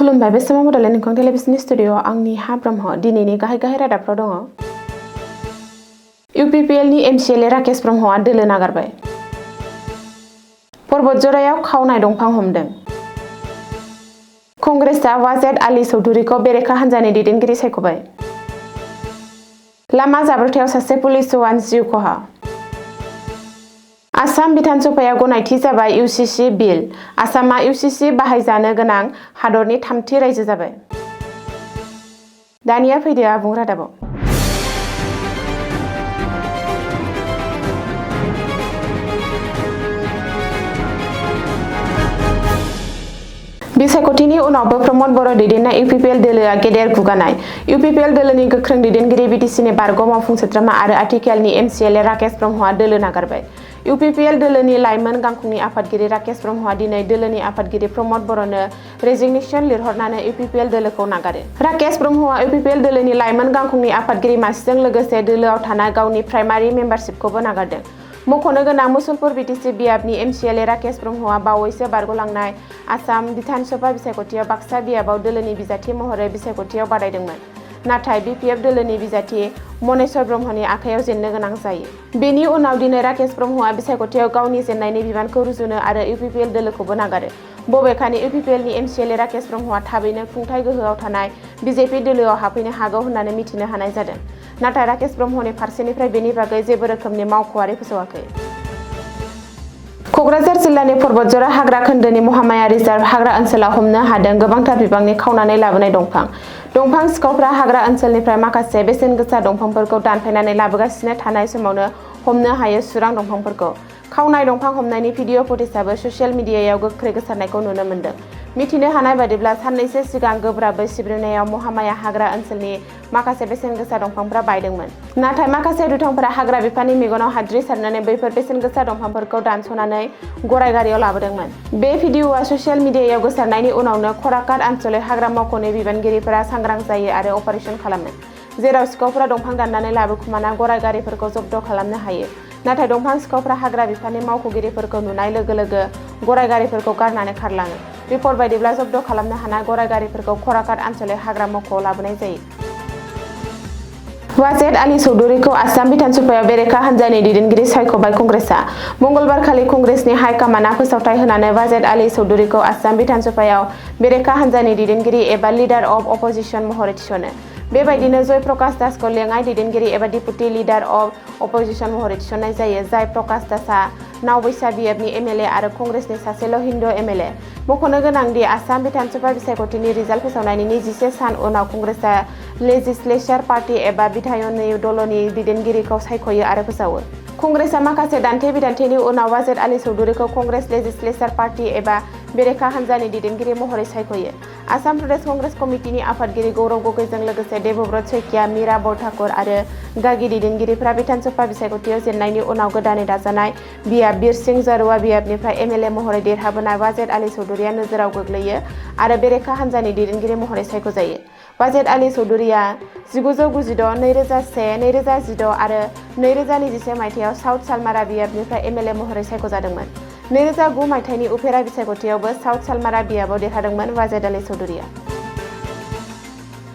खुलुमबाय बे समाव बड'लेण्ड इंखं टेलिभिजननि स्टुडिअ'आव आंनि हा ब्रह्म दिनैनि गाहाय रादाबफ्राव दङ। इउपिपिएलनि एमसिएलए राकेश ब्रह्मआ दोलो नागारबाय। पर्बतजरायाव खावनाय दंफां हमदों। कंग्रेसआ वाजेद आली चौधुरीखौ बेरेखा हान्जानि दैदेनगिरि सायख'बाय। लामा जाब्रबथायाव सासे पुलिस जवान जिउ खहा। आसाम बिधानसभायाव गनायथि जाबाय इउसिसि बिल। आसामा इउसिसि बाहायजानो गोनां हादरनि थामथि रायजो जाबाय। दानिया फैदो आबुं रादाबाव। बिसायख'थिनि उनावबो प्रमद बर' दैदेननाय इउपिपिएल दोलोआ गेदेर गुगानाय। इउपिपिएल दोलोनि गोख्रों दैदेनगिरि बिटिसिनि बारग' मावफुं सोद्रोमा आरो आथिखालनि एमसिएलए राकेश ब्रह्मआ दोलो नागारबाय। इउपिपिएल दोलोनि लाइमोन गांखंनि आफादगिरि राकेश ब्रह्मआ दिनै दोलोनि आफादगिरि प्रमद बर'नो रेजिगनेसन लिरहरनानै इउपिपिएल दोलोखौ नागारो। राकेश ब्रह्मआ इउपिपिएल दोलोनि लाइमोन गांखंनि आफादगिरि मासिजों लोगोसे दोलोआव थानाय गावनि प्राइमारि मेम्बारशिपखौबो नागारदों। मख'नो गोनां मुसलपुर बिटिसि बियाबनि एमसिएलए राकेश ब्रह्मआ बावैसो बारग'लांनाय आसाम बिधानसभा बिसायख'थियाव बाक्सा बियाबाव दोलोनि बिजाथि महरै बिसायख'थियाव बादायदोंमोन। नाथाय बिपिएफ दोलोनि बिजाथि मनेश्वर ब्रह्मनि आखायाव जेननो गोनां जायो। बेनि उनाव दिनै राकेश ब्रह्मआ बिसायख'थियाव गावनि जेननायनि बिबानखौ रुजुनो आरो इउपिपिएल दोलोखौबो नागारो। बबेखानि इउपिपिएलनि एमसिएलए राकेश ब्रह्मआ थाबैनो खुंथाय गोहोआव थानाय बिजेपि दोलोआव हाबफैनो हागौ होननानै मिथिनो हानाय जादों। नाथाय राकेश ब्रह्मनि फारसेनिफ्राय बेनि बागै जेबो रोखोमनि मावख'आरि फोसावाखै। क'क्राझार जिल्लानि पर्बतजरा हाग्रा खोन्दोनि महामाया रिजार्भ हाग्रा ओनसोलाव हमनो हादों गोबांथार बिबांनि खावनानै लाबोनाय दंफां सिखावफ्रा हाग्रा ओनसोलनिफ्राय माखासे बेसेन गोसा दंफांफोरखौ दानफायनानै लाबोगासिनो थानाय समावनो हमनो हायो सुरां दंफांफोरखौ। खावनाय दंफां हमनायनि भिडिअ' फुटेजआबो ससियेल मिडियायाव गोख्रै गोसारनायखौ नुनो मोन्दों। मिथिनो हानाय बादिब्ला साननैसो सिगां गोब्राबै सिब्रेनायाव महामाया हाग्रा ओनसोलनि माखासे बेसेन गोसा दंफांफोरा बायदोंमोन। नाथाय माखासे दुथांफोरा हाग्रा बिफाननि मेगनाव हाद्रि सारनानै बैफोर बेसेन गोसा दंफांफोरखौ दानस'नानै गराय गारियाव लाबोदोंमोन। बे भिडिअ'आ ससियेल मिडियायाव गोसारनायनि उनावनो खराकाट आन्सलिक हाग्रा मावख'नि बिबानगिरिफोरा सांग्रां जायो आरो अपारेसन खालामो, जेराव सिखावफोरा दंफां दाननानै लाबोखुमाना गराय गारिफोरखौ जब्द खालामनो हायो। नाथाय दंफां सिखावफ्रा हाग्रा बिफाननि मावख'गिरिफोरखौ नुनाय लोगो लोगो गराय गारिफोरखौ गारनानै खारलाङो। रिपर्ट बायदिब्ला जब्द खालामनो हानाय गराय गारिफोरखौ खराकाट आन्सलिक हाग्रा मावख'आव लाबोनाय जायो। वाजेद आली चौधुरीखौ आसाम बिधानसभायाव बेरेखा हान्जानि दैदेनगिरि सायख'बाय कंग्रेसआ। मंगलबारखालि कंग्रेसनि हाइकामान्डआ फोसावथाय होनानै वाजेद आली चौधुरीखौ आसाम बिधानसभायाव बेरेखा हान्जानि दैदेनगिरि एबा लिडार अफ अपोजिशन महरै थिसनो। बेबायदिनो जय प्रकाश दासखौ लेङाइ दैदेनगिरि एबा डिपुटि लिडार अफ अपोजिशन महरै थिसननाय जायो। जाय प्रकाश दासआ नावबैसा बिएफनि एमएलए आरो कंग्रेसनि सासेल' हिन्दु एमएलए। मख'नो गोनांदि आसाम बिधानसभा बिसायख'थिनि रिजाल्ट फोसावनायनि 24 सान उनाव कंग्रेसआ लेजिस्लेचार पार्टी एबा बिधायन दलनि दैदेनगिरिखौ सायख'यो आरो फोसावो। कंग्रेसआ माखासे दान्थे बिदान्थेनि उनाव वाजेद आली चौधुरीखौ कंग्रेस लेजिस्लेचार पार्टी एबा बेरेखा हान्जानि दैदेनगिरि महरै सायख'यो। आसाम प्रदेश कंग्रेस कमिटिनि आफादगिरि गौरव गगैजों लोगोसे देबब्रत सैकिया, मीरा बरठाकुर आरो गागि दैदेनगिरिफ्रा बिधानसभा बिसायख'थियाव जेननायनि उनाव गोदानै दाजानाय बियाब बिरसिं जारुवा बियाबनिफ्राय एमएलए महरै देरहाबोनाय वाजेद आली चौधुरीया नोजोराव गोग्लैयो आरो बेरेखा हान्जानि दैदेनगिरि महरै सायख'जायो। वाजेद आली चौधुरीया 1996, 2001, 2016 आरो 2021 मायथाइयाव साउथ सालमारा बियाबनिफ्राय एमएलए महरै सायख'जादोंमोन। 2009 मायथाइनि उफेरा बिसायख'थियावबो साउथ सालमारा बियाबाव देरहादोंमोन वाजेद आली चौधुरीया।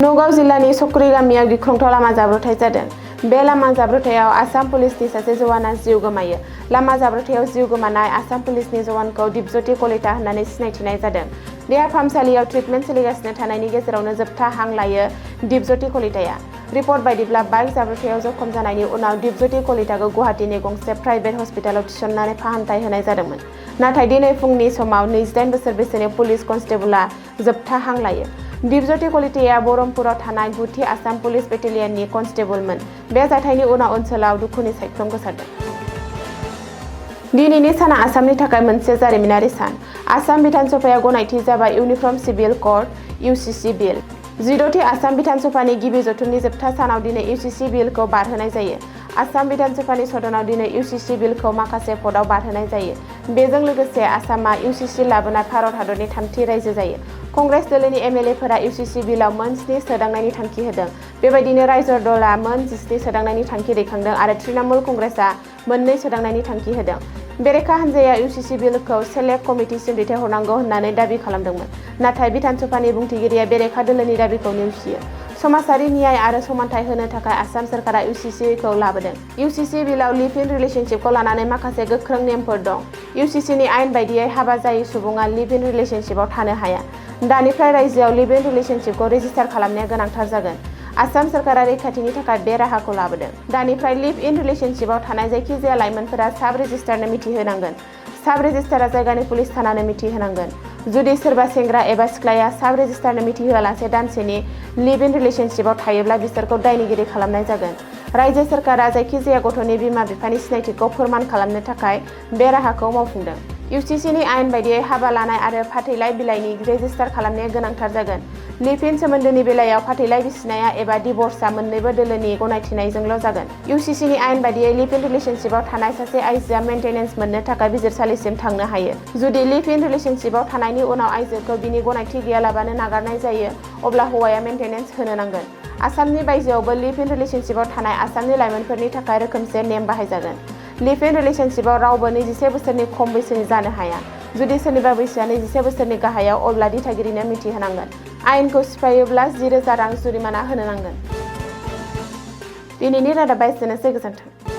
नगाव जिल्लानि सकरी गामियाव गिख्रंथाव लामा जाब्रबथाय जादों। बे लामा जाब्रबथायाव आसाम पुलिसनि सासे जवाना जिउ गोमायो। लामा जाब्रबथायाव जिउ गोमानाय आसाम पुलिसनि जवानखौ दीपज्योति कलिता होननानै सिनायथिनाय जादों। देहा फाहामसालियाव ट्रिटमेन्ट सोलिगासिनो थानायनि गेजेरावनो जोबथा हां लायो दीपज्योति कलिताया। रिपर्ट बायदिब्ला बाइक जाब्रबथायाव जखम जानायनि उनाव दीपज्योति कलिताखौ गुवाहाटीनि गंसे प्राइभेट हस्पिटालाव थिसननानै फाहामथाय होनाय जादोंमोन। नाथाय दिनै फुंनि समाव 28 बोसोर बैसोनि पुलिस कनस्टेबलआ जोबथा हां लायो। दीपज्योति कलिताया बरमपुराव थानाय 9थि आसाम पुलिस बेटेलियननि कनस्टेबलमोन। बे जाथायनि उनाव ओनसोलाव दुखुनि सायख्लुम गोसारदों। दिनैनि साना आसामनि थाखाय मोनसे जारिमिनारि सान। आसाम बिधानसभायाव गनायथि जाबाय इउनिफर्म सिभिल कोड इउसिसि बिल। 16थि आसाम बिधानसभानि गिबि जथुमनि जोबथा सानाव दिनै इउसिसि बिलखौ बारहोनाय जायो। आसाम बिधानसभानि सदनाव दिनै इउसिसि बिलखौ माखासे भटआव बारहोनाय जायो। बेजों लोगोसे आसामा इउसिसि लाबोनाय भारत हादरनि थामथि रायजो जायो। कंग्रेस दोलोनि एमएलएफोरा इउसिसि बिलाव मोन 7 सोदांनायनि थांखि होदों। बेबायदिनो रायजो दलआ मोन 17 सोदांनायनि थांखि दैखांदों आरो तृणमूल कंग्रेसआ मोन 2 सोदांनायनि थांखि होदों। बेरेखा हान्जाया इउसिसि बिलखौ सेलेक्ट कमिटिसिम दैथायहरनांगौ होननानै दाबि खालामदोंमोन। नाथाय बिधान सभानि बुंथिगिरिया बेरेखा दोलोनि दाबिखौ नेवसियो। समाजारि न्याय आरो समानथाय होनो थाखाय आसाम सोरखारा इउसिसिखौ लाबोदों। इउसिसि बिलाव लिभ इन रिलेशनशिपखौ लानानै माखासे गोख्रों नेमफोर दं। इउसिसिनि आयेन बायदियै हाबा जायै सुबुङा लिभ इन रिलेशनशिपआव थानो हाया। दानिफ्राय रायजोआव लिभ इन रिलेशनशिपखौ रेजिस्टार खालामनाया गोनांथार जागोन। आसाम सोरखारा रैखाथिनि थाखाय बे राहाखौ लाबोदों। दानिफ्राय लिभ इन रिलेशनशिपआव थानाय जायखिजाया लाइमोनफोरा साब रेजिस्टारनो मिथिहोनांगोन। साब रेजिस्टारा जायगानि पुलिस थानानो मिथिहोनांगोन। जुदि सोरबा सेंग्रा एबा सिख्लाया साब रेजिस्टारनो मिथिहोआलासे दानसेनि लिभ इन रिलेशनशिपआव थायोब्ला बिसोरखौ दायनिगिरि खालामनाय जागोन। रायजो सोरखारा जायखिजाया गथ'नि बिमा बिफानि सिनायथिखौ फोरमान खालामनो थाखाय बे राहाखौ मावफुंदों। इउसिसिनि आयेन बायदियै हाबा लानाय आरो फाथैलाइ बिलाइनि रेजिस्टार खालामनाया गोनांथार जागोन। लिभ इन सोमोन्दोनि बेलायाव फाथैलाइ बिसिनाया एबा डिभर्सआ मोन्नैबो दोलोनि गनायथिनायजोंल' जागोन। इउसिसिनि आयेन बायदियै लिभ इन रिलेशनशिपआव थानाय सासे आइजोआ मेन्टेनेन्स मोननो थाखाय बिजिरसालिसिम थांनो हायो। जुदि लिभ इन रिलेशनशिपआव थानायनि उनाव आइजोखौ बिनि गनायथि गैयालाबानो नागारनाय जायो, अब्ला हौवाया मेन्टेनेन्स होनो नांगोन। आसामनि बायजोआवबो लिभ इन रिलेशनशिपआव थानाय आसामनि लाइमोनफोरनि थाखाय रोखोमसे नेम बाहायजागोन। लिभ इन रिलेशनशिपआव रावबो 21 बोसोरनि खम बैसोनि जानो हाया। जुदि सोरनिबा बैसोआ 21 बोसोरनि गाहायाव, अब्ला दिथागिरिनो मिथिहोनांगोन। आयेनखौ सिफायोब्ला 10,000 रां जुरिमाना होनो नांगोन। दिनैनि रादाबा एसेनोसै, गोजोन्थों।